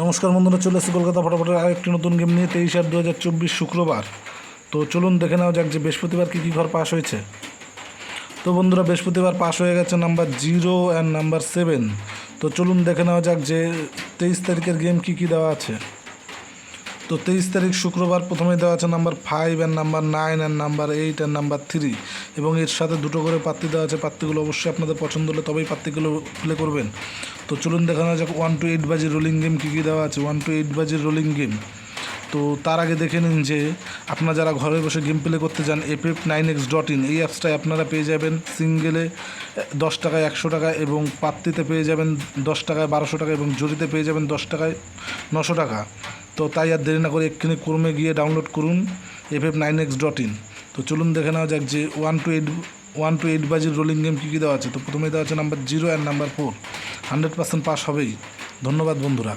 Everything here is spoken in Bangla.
নমস্কার বন্ধুরা, চলে এসেছি কলকাতা ফটাফটের আরেকটি নতুন গেম নিয়ে। 23/8/2024 শুক্রবার। তো চলুন দেখে নেওয়া যাক যে বৃহস্পতিবার কী কী ঘর পাস হয়েছে। তো বন্ধুরা, বৃহস্পতিবার পাস হয়ে গেছে নাম্বার 0 অ্যান্ড নাম্বার 7। তো চলুন দেখে নেওয়া যাক যে 23 তারিখের গেম কী কী দেওয়া আছে। তো 23 তারিখ শুক্রবার প্রথমে দেওয়া আছে number 5 and number 9 and number 8 and number 3, এবং এর সাথে দুটো করে পাত্তি দেওয়া আছে। পাত্তিগুলো অবশ্যই আপনাদের পছন্দ হলে তবেই পাত্তিগুলো প্লে করবেন। তো চলুন দেখানো যাক 1 to 8 বাজির রোলিং গেম কী কী দেওয়া আছে। 1 to 8 বাজির রোলিং গেম। তো তার আগে দেখে নিন যে আপনারা যারা ঘরে বসে গেম প্লে করতে চান, ff9x.in এই অ্যাপসটায় আপনারা পেয়ে যাবেন সিঙ্গেলে 10 টাকায় 100 টাকা, এবং পাত্তিতে পেয়ে যাবেন 10 টাকায় 1200 টাকা, এবং জরিতে পেয়ে যাবেন 10 টাকায় 900 টাকা। তো তাই আর দেরি না করে এক্ষুনি ক্রমে গিয়ে ডাউনলোড করুন ff9x.in। তো চলুন দেখে নেওয়া যাক যে 1 to 8 বাজির রোলিং গেম কী কী দেওয়া আছে। তো প্রথমেই দেওয়া আছে নাম্বার 0 অ্যান্ড নাম্বার 4। 100% পাস হবেই। ধন্যবাদ বন্ধুরা।